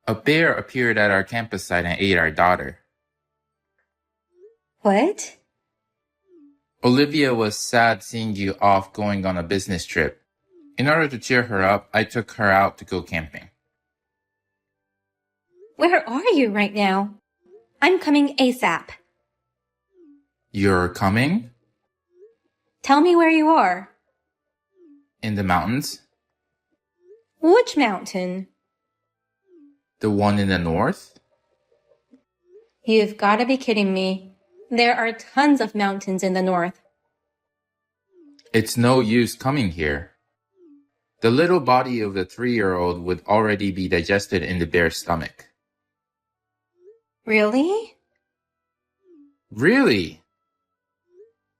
A bear appeared at our campus site and ate our daughter. What? Olivia was sad seeing you off going on a business trip. In order to cheer her up, I took her out to go camping. Where are you right now? I'm coming ASAP. You're coming? Tell me where you are. In the mountains? Which mountain? The one in the north? You've got to be kidding me. There are tons of mountains in the north. It's no use coming here. The little body of the 3-year-old would already be digested in the bear's stomach. Really? Really?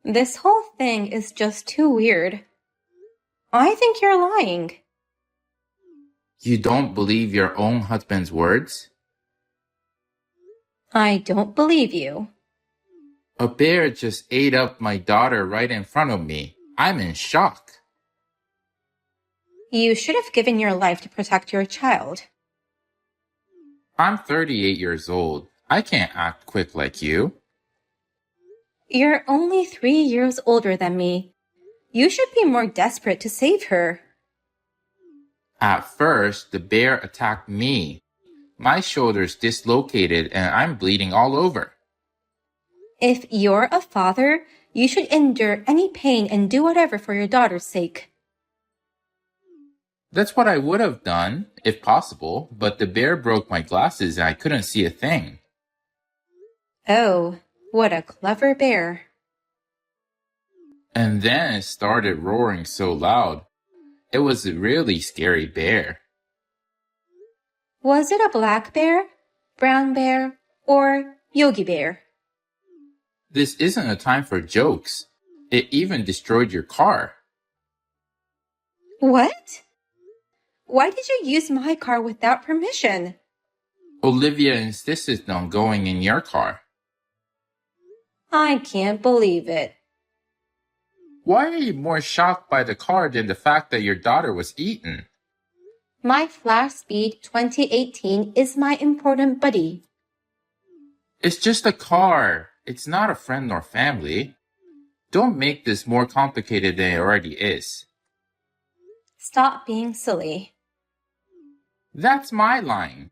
This whole thing is just too weird. I think you're lying. You don't believe your own husband's words? I don't believe you. A bear just ate up my daughter right in front of me. I'm in shock. You should have given your life to protect your child. I'm 38 years old. I can't act quick like you. You're only 3 years older than me. You should be more desperate to save her. At first, the bear attacked me. My shoulder's dislocated and I'm bleeding all over. If you're a father, you should endure any pain and do whatever for your daughter's sake. That's what I would have done, if possible, but the bear broke my glasses and I couldn't see a thing. Oh, what a clever bear. And then it started roaring so loud. It was a really scary bear. Was it a black bear, brown bear, or Yogi Bear? This isn't a time for jokes. It even destroyed your car. What? Why did you use my car without permission? Olivia insisted on going in your car. I can't believe it. Why are you more shocked by the car than the fact that your daughter was eaten? My Flash Speed 2018 is my important buddy. It's just a car. It's not a friend nor family. Don't make this more complicated than it already is. Stop being silly. That's my line.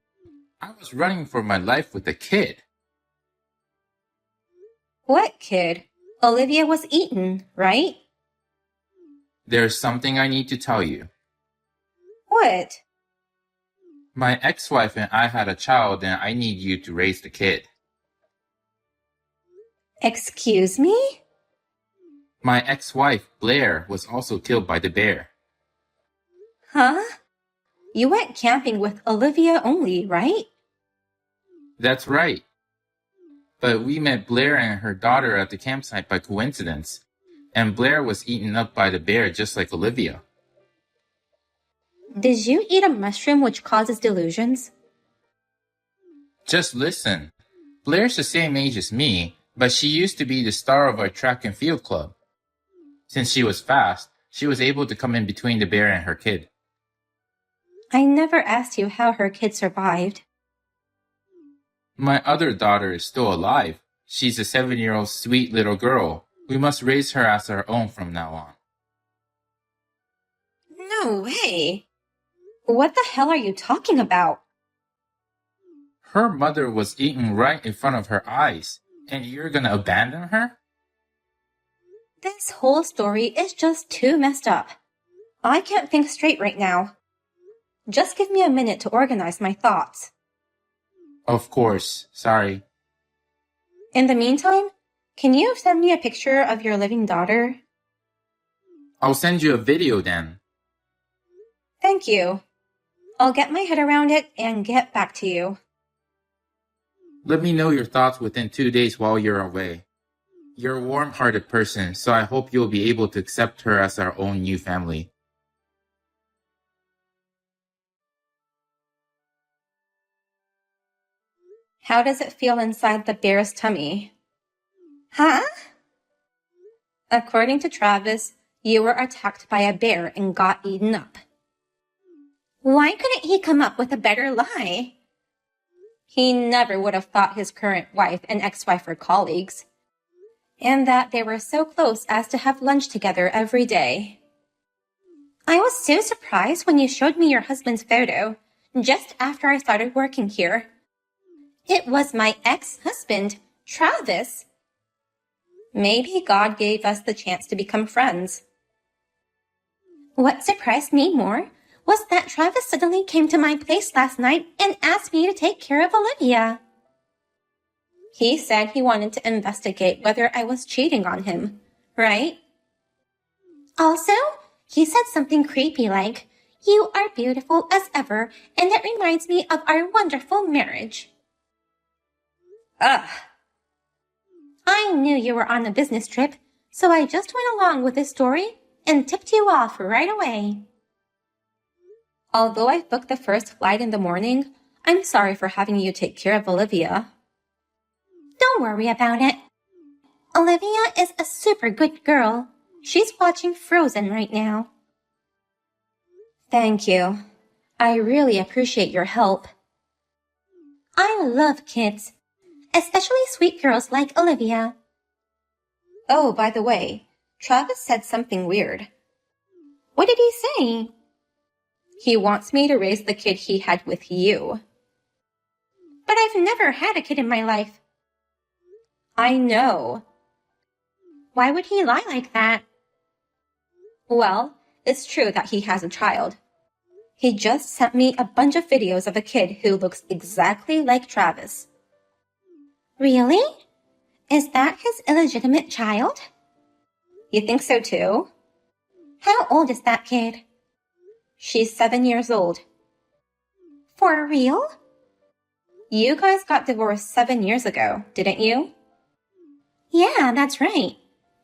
I was running for my life with a kid. What kid? Olivia was eaten, right? There's something I need to tell you. What? My ex-wife and I had a child and I need you to raise the kid. Excuse me? My ex-wife, Blair, was also killed by the bear. Huh? You went camping with Olivia only, right? That's right. But we met Blair and her daughter at the campsite by coincidence, and Blair was eaten up by the bear just like Olivia. Did you eat a mushroom which causes delusions? Just listen. Blair's the same age as me, but she used to be the star of our track and field club. Since she was fast, she was able to come in between the bear and her kid. I never asked you how her kid survived. My other daughter is still alive. She's a 7-year-old sweet little girl. We must raise her as our own from now on. No way. What the hell are you talking about? Her mother was eaten right in front of her eyes, and you're gonna abandon her? This whole story is just too messed up. I can't think straight right now. Just give me a minute to organize my thoughts. Of course. Sorry. In the meantime, can you send me a picture of your living daughter? I'll send you a video then. Thank you. I'll get my head around it and get back to you. Let me know your thoughts within 2 days while you're away. You're a warm-hearted person, so I hope you'll be able to accept her as our own new family. How does it feel inside the bear's tummy? Huh? According to Travis, you were attacked by a bear and got eaten up. Why couldn't he come up with a better lie? He never would have thought his current wife and ex-wife were colleagues, and that they were so close as to have lunch together every day. I was so surprised when you showed me your husband's photo just after I started working here. It was my ex-husband, Travis. Maybe God gave us the chance to become friends. What surprised me more was that Travis suddenly came to my place last night and asked me to take care of Olivia. He said he wanted to investigate whether I was cheating on him, right? Also, he said something creepy like, "You are beautiful as ever, and it reminds me of our wonderful marriage." Ugh. I knew you were on a business trip, so I just went along with this story and tipped you off right away. Although I booked the first flight in the morning, I'm sorry for having you take care of Olivia. Don't worry about it. Olivia is a super good girl. She's watching Frozen right now. Thank you. I really appreciate your help. I love kids, especially sweet girls like Olivia. Oh, by the way, Travis said something weird. What did he say? He wants me to raise the kid he had with you. But I've never had a kid in my life. I know. Why would he lie like that? Well, it's true that he has a child. He just sent me a bunch of videos of a kid who looks exactly like Travis. Really? Is that his illegitimate child? You think so too? How old is that kid? She's 7 years old. For real? You guys got divorced 7 years ago, didn't you? Yeah, that's right.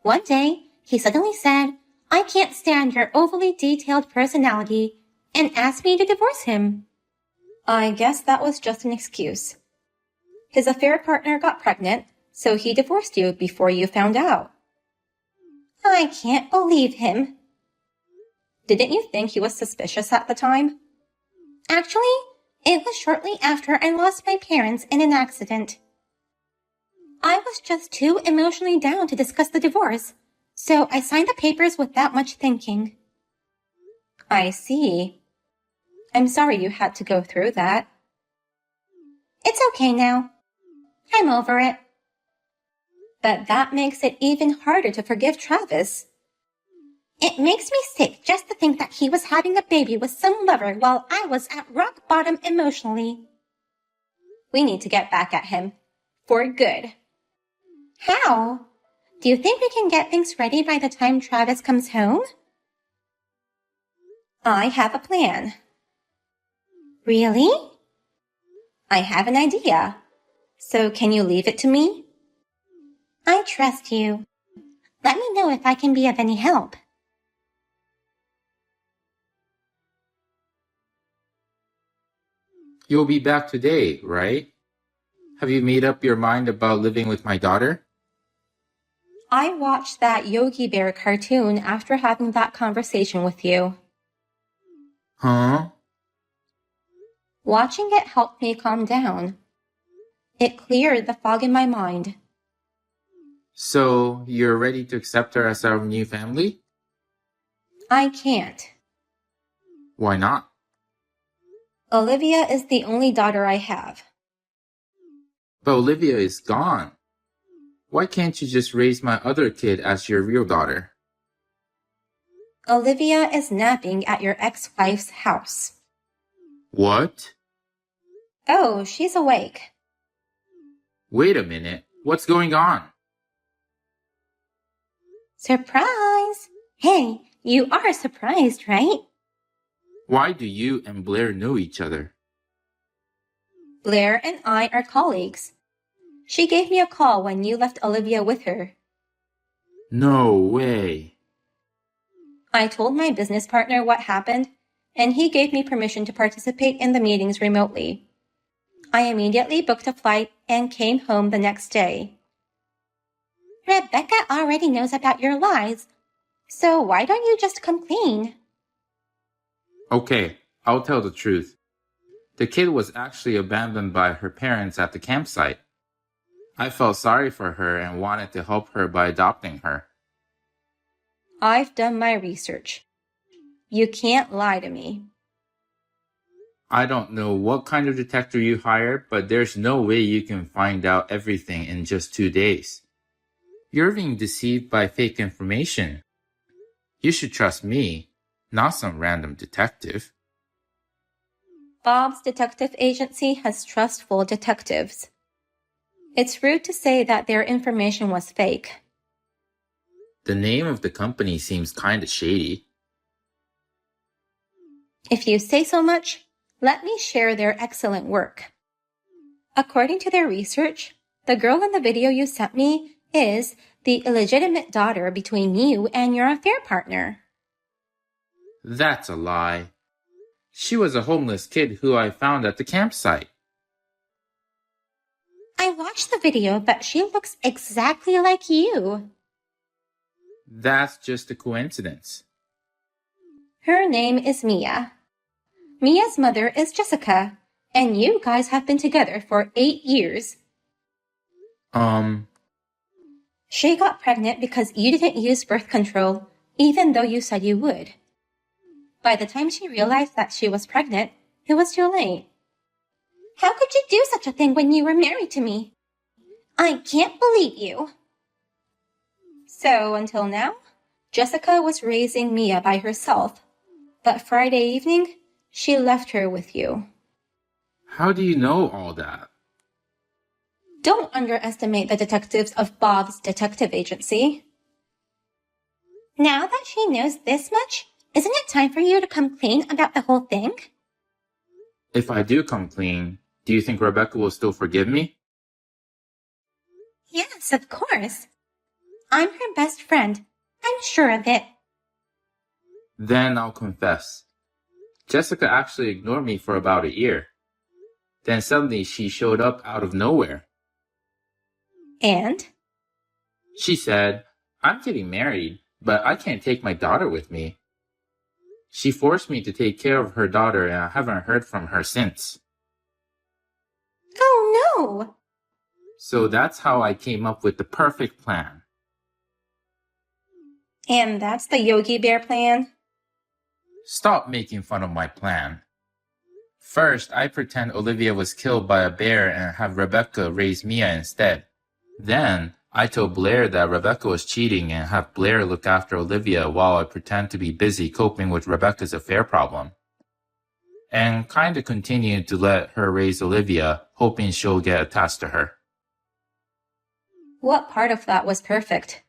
One day, he suddenly said, "I can't stand your overly detailed personality," and asked me to divorce him. I guess that was just an excuse. His affair partner got pregnant, so he divorced you before you found out. I can't believe him. Didn't you think he was suspicious at the time? Actually, it was shortly after I lost my parents in an accident. I was just too emotionally down to discuss the divorce, so I signed the papers without much thinking. I see. I'm sorry you had to go through that. It's okay now. I'm over it. But that makes it even harder to forgive Travis. It makes me sick just to think that he was having a baby with some lover while I was at rock bottom emotionally. We need to get back at him. For good. How? Do you think we can get things ready by the time Travis comes home? I have a plan. Really? I have an idea. So can you leave it to me? I trust you. Let me know if I can be of any help. You'll be back today, right? Have you made up your mind about living with my daughter? I watched that Yogi Bear cartoon after having that conversation with you. Huh? Watching it helped me calm down. It cleared the fog in my mind. So, you're ready to accept her as our new family? I can't. Why not? Olivia is the only daughter I have. But Olivia is gone. Why can't you just raise my other kid as your real daughter? Olivia is napping at your ex-wife's house. What? Oh, she's awake. Wait a minute. What's going on? Surprise! Hey, you are surprised, right? Why do you and Blair know each other? Blair and I are colleagues. She gave me a call when you left Olivia with her. No way. I told my business partner what happened, and he gave me permission to participate in the meetings remotely. I immediately booked a flight and came home the next day. Rebecca already knows about your lies, so why don't you just come clean? Okay, I'll tell the truth. The kid was actually abandoned by her parents at the campsite. I felt sorry for her and wanted to help her by adopting her. I've done my research. You can't lie to me. I don't know what kind of detective you hired, but there's no way you can find out everything in just 2 days. You're being deceived by fake information. You should trust me, not some random detective. Bob's detective agency has trustful detectives. It's rude to say that their information was fake. The name of the company seems kinda shady. If you say so much, let me share their excellent work. According to their research, the girl in the video you sent me is the illegitimate daughter between you and your affair partner. That's a lie. She was a homeless kid who I found at the campsite. I watched the video, but she looks exactly like you. That's just a coincidence. Her name is Mia. Mia's mother is Jessica, and you guys have been together for 8 years. She got pregnant because you didn't use birth control, even though you said you would. By the time she realized that she was pregnant, it was too late. How could you do such a thing when you were married to me? I can't believe you. So until now, Jessica was raising Mia by herself, but Friday evening, she left her with you. How do you know all that? Don't underestimate the detectives of Bob's detective agency. Now that she knows this much, isn't it time for you to come clean about the whole thing? If I do come clean, do you think Rebecca will still forgive me? Yes, of course. I'm her best friend. I'm sure of it. Then I'll confess. Jessica actually ignored me for about a year. Then suddenly she showed up out of nowhere. And? She said, I'm getting married, but I can't take my daughter with me. She forced me to take care of her daughter and I haven't heard from her since. Oh no! So that's how I came up with the perfect plan. And that's the Yogi Bear plan? Stop making fun of my plan. First, I pretend Olivia was killed by a bear and have Rebecca raise Mia instead. Then, I told Blair that Rebecca was cheating and have Blair look after Olivia while I pretend to be busy coping with Rebecca's affair problem. And kinda continued to let her raise Olivia, hoping she'll get attached to her. What part of that was perfect?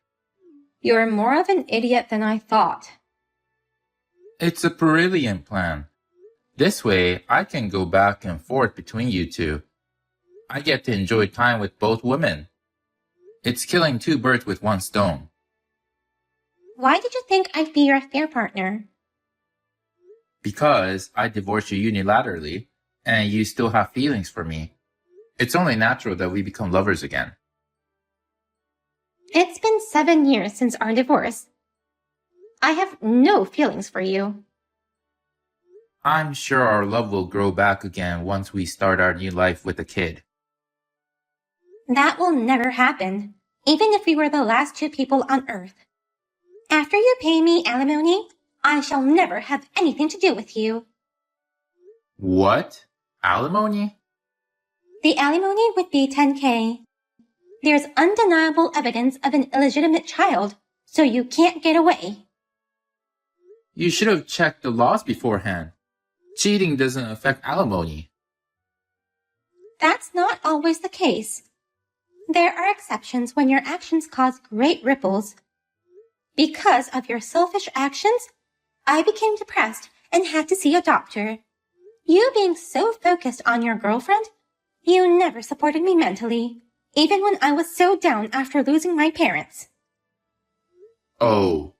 You're more of an idiot than I thought. It's a brilliant plan. This way, I can go back and forth between you two. I get to enjoy time with both women. It's killing 2 birds with 1 stone. Why did you think I'd be your affair partner? Because I divorced you unilaterally, and you still have feelings for me. It's only natural that we become lovers again. It's been 7 years since our divorce. I have no feelings for you. I'm sure our love will grow back again once we start our new life with a kid. That will never happen, even if we were the last 2 people on Earth. After you pay me alimony, I shall never have anything to do with you. What? Alimony? The alimony would be $10,000. There's undeniable evidence of an illegitimate child, so you can't get away. You should have checked the laws beforehand. Cheating doesn't affect alimony. That's not always the case. There are exceptions when your actions cause great ripples. Because of your selfish actions, I became depressed and had to see a doctor. You being so focused on your girlfriend, you never supported me mentally, even when I was so down after losing my parents. Oh.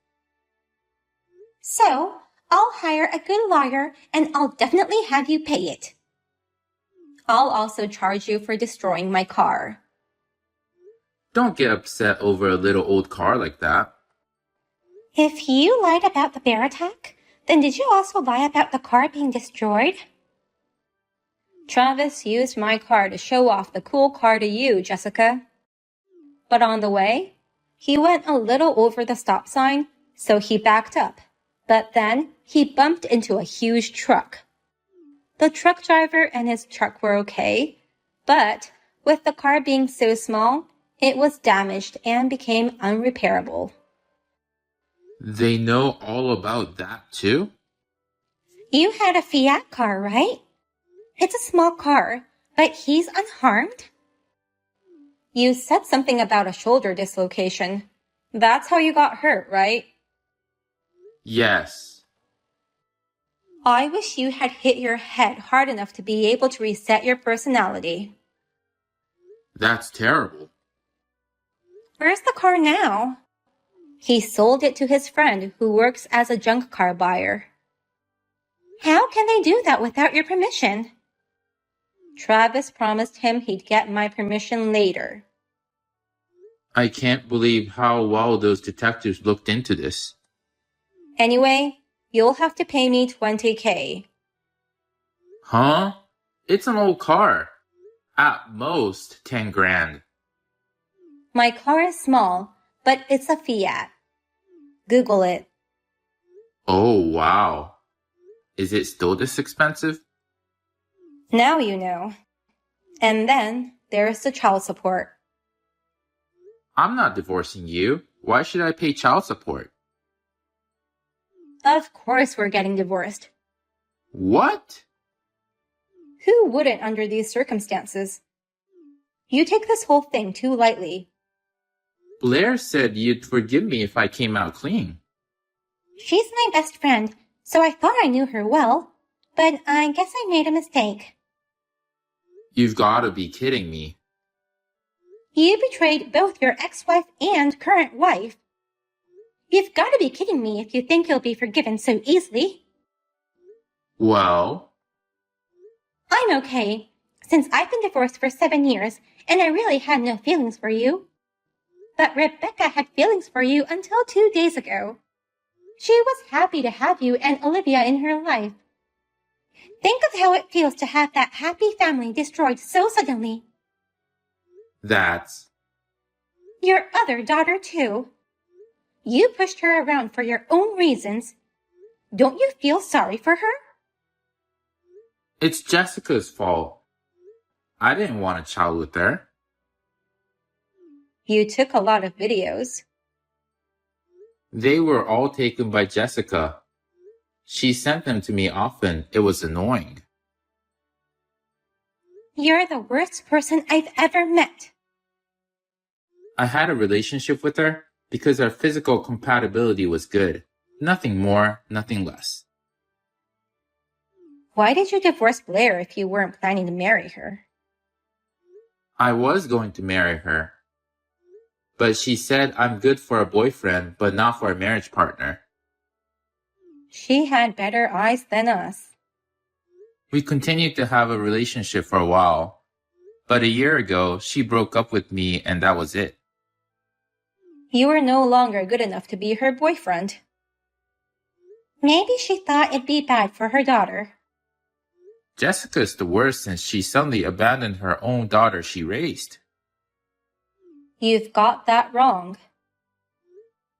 So, I'll hire a good lawyer and I'll definitely have you pay it. I'll also charge you for destroying my car. Don't get upset over a little old car like that. If you lied about the bear attack, then did you also lie about the car being destroyed? Travis used my car to show off the cool car to you, Jessica. But on the way, he went a little over the stop sign, so he backed up. But then he bumped into a huge truck. The truck driver and his truck were okay, but with the car being so small, it was damaged and became unrepairable. They know all about that too? You had a Fiat car, right? It's a small car, but he's unharmed? You said something about a shoulder dislocation. That's how you got hurt, right? Yes. I wish you had hit your head hard enough to be able to reset your personality. That's terrible. Where's the car now? He sold it to his friend who works as a junk car buyer. How can they do that without your permission? Travis promised him he'd get my permission later. I can't believe how well those detectives looked into this. Anyway, you'll have to pay me $20,000. Huh? It's an old car. At most, 10 grand. My car is small, but it's a Fiat. Google it. Oh, wow. Is it still this expensive? Now you know. And then there's the child support. I'm not divorcing you. Why should I pay child support? Of course we're getting divorced. What? Who wouldn't under these circumstances? You take this whole thing too lightly. Blair said you'd forgive me if I came out clean. She's my best friend, so I thought I knew her well, but I guess I made a mistake. You've got to be kidding me. You betrayed both your ex-wife and current wife. You've got to be kidding me if you think you'll be forgiven so easily. Well? I'm okay, since I've been divorced for 7 years, and I really had no feelings for you. But Rebecca had feelings for you until 2 days ago. She was happy to have you and Olivia in her life. Think of how it feels to have that happy family destroyed so suddenly. That's... Your other daughter, too. You pushed her around for your own reasons. Don't you feel sorry for her? It's Jessica's fault. I didn't want a child with her. You took a lot of videos. They were all taken by Jessica. She sent them to me often. It was annoying. You're the worst person I've ever met. I had a relationship with her because our physical compatibility was good. Nothing more, nothing less. Why did you divorce Blair if you weren't planning to marry her? I was going to marry her. But she said I'm good for a boyfriend, but not for a marriage partner. She had better eyes than us. We continued to have a relationship for a while. But a year ago, she broke up with me and that was it. You were no longer good enough to be her boyfriend. Maybe she thought it'd be bad for her daughter. Jessica's the worst since she suddenly abandoned her own daughter she raised. You've got that wrong.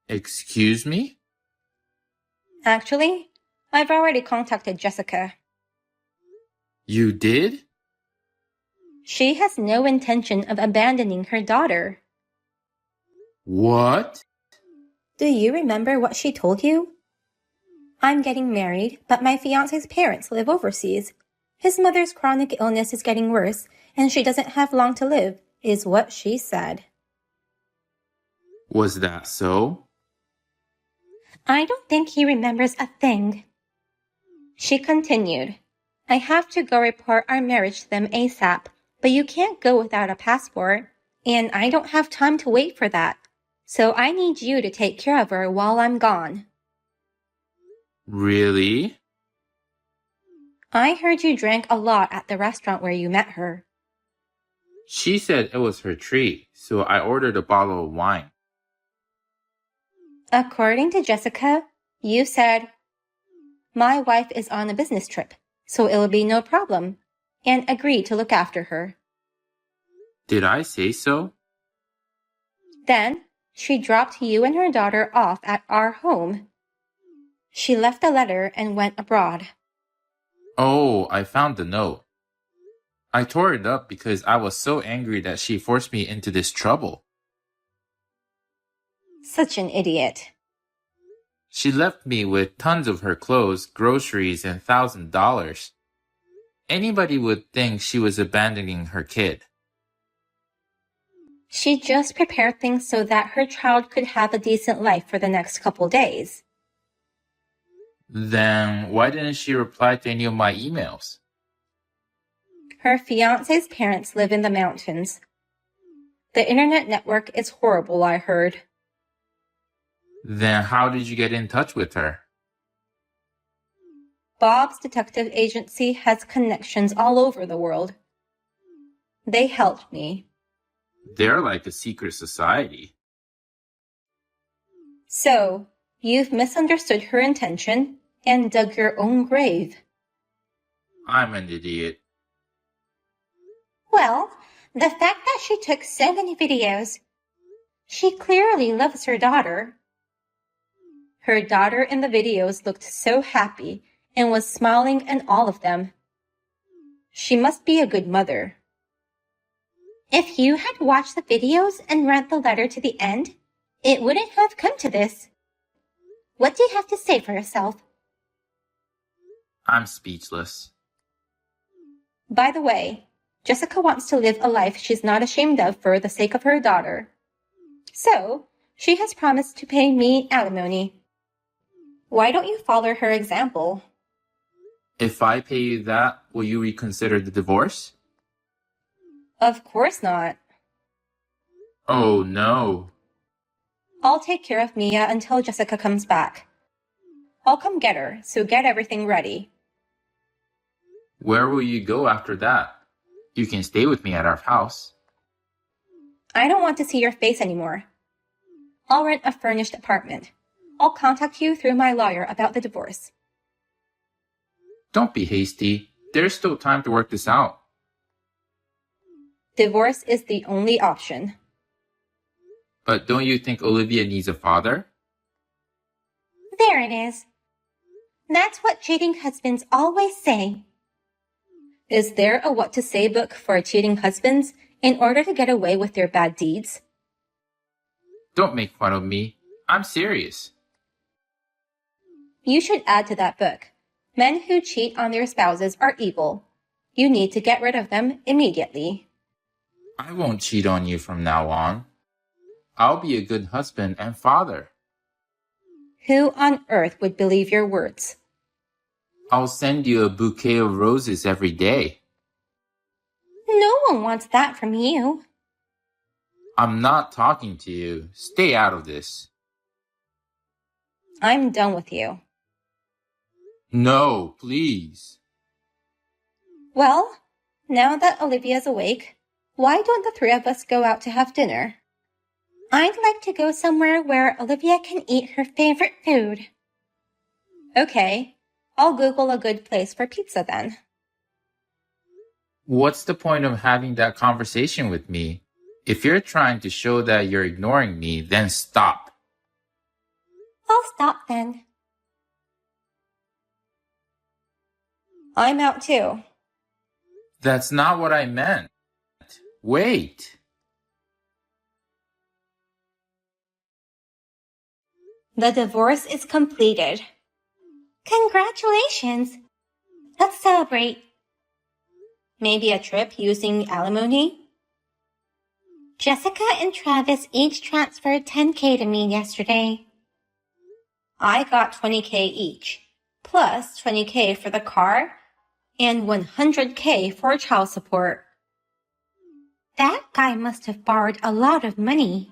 Excuse me? Actually, I've already contacted Jessica. You did? She has no intention of abandoning her daughter. What? Do you remember what she told you? I'm getting married, but my fiancé's parents live overseas. His mother's chronic illness is getting worse, and she doesn't have long to live, is what she said. Was that so? I don't think he remembers a thing. She continued, I have to go report our marriage to them ASAP, but you can't go without a passport, and I don't have time to wait for that. So I need you to take care of her while I'm gone. Really? I heard you drank a lot at the restaurant where you met her. She said it was her treat, so I ordered a bottle of wine. According to Jessica, you said, my wife is on a business trip, so it'll be no problem. and agreed to look after her. Did I say so? Then she dropped you and her daughter off at our home. She left a letter and went abroad. Oh, I found the note. I tore it up because I was so angry that she forced me into this trouble. Such an idiot. She left me with tons of her clothes, groceries, and $1,000. Anybody would think she was abandoning her kid. She just prepared things so that her child could have a decent life for the next couple days. Then why didn't she reply to any of my emails? Her fiancé's parents live in the mountains. The internet network is horrible, I heard. Then how did you get in touch with her? Bob's detective agency has connections all over the world. They helped me. They're like a secret society. So, you've misunderstood her intention and dug your own grave. I'm an idiot. Well, the fact that she took so many videos, she clearly loves her daughter. Her daughter in the videos looked so happy and was smiling in all of them. She must be a good mother. If you had watched the videos and read the letter to the end, it wouldn't have come to this. What do you have to say for yourself? I'm speechless. By the way, Jessica wants to live a life she's not ashamed of for the sake of her daughter. So, she has promised to pay me alimony. Why don't you follow her example? If I pay you that, will you reconsider the divorce? Of course not. Oh no. I'll take care of Mia until Jessica comes back. I'll come get her, so get everything ready. Where will you go after that? You can stay with me at our house. I don't want to see your face anymore. I'll rent a furnished apartment. I'll contact you through my lawyer about the divorce. Don't be hasty. There's still time to work this out. Divorce is the only option. But don't you think Olivia needs a father? There it is. That's what cheating husbands always say. Is there a what to say book for cheating husbands in order to get away with their bad deeds? Don't make fun of me. I'm serious. You should add to that book. Men who cheat on their spouses are evil. You need to get rid of them immediately. I won't cheat on you from now on. I'll be a good husband and father. Who on earth would believe your words? I'll send you a bouquet of roses every day. No one wants that from you. I'm not talking to you. Stay out of this. I'm done with you. No, please. Well, now that Olivia's awake, why don't the three of us go out to have dinner? I'd like to go somewhere where Olivia can eat her favorite food. Okay, I'll Google a good place for pizza then. What's the point of having that conversation with me? If you're trying to show that you're ignoring me, then stop. I'll stop then. I'm out too. That's not what I meant. Wait. The divorce is completed. Congratulations! Let's celebrate. Maybe a trip using alimony? Jessica and Travis each transferred $10K to me yesterday. I got $20K each, plus $20K for the car and $100K for child support. That guy must have borrowed a lot of money.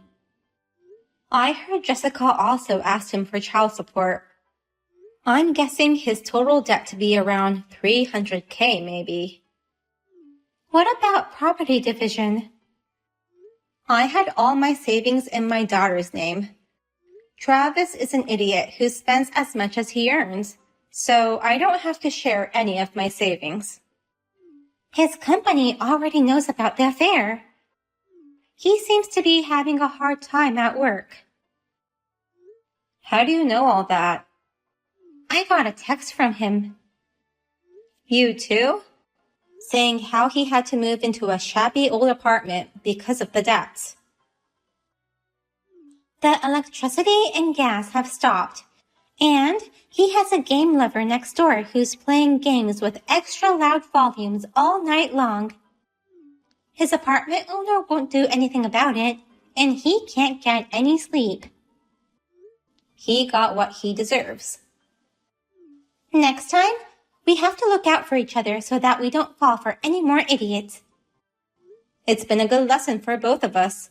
I heard Jessica also asked him for child support. I'm guessing his total debt to be around $300K maybe. What about property division? I had all my savings in my daughter's name. Travis is an idiot who spends as much as he earns, so I don't have to share any of my savings. His company already knows about the affair. He seems to be having a hard time at work. How do you know all that? I got a text from him. You too? Saying how he had to move into a shabby old apartment because of the debts. The electricity and gas have stopped, and he has a game lover next door who's playing games with extra loud volumes all night long. His apartment owner won't do anything about it, and he can't get any sleep. He got what he deserves. Next time, we have to look out for each other so that we don't fall for any more idiots. It's been a good lesson for both of us.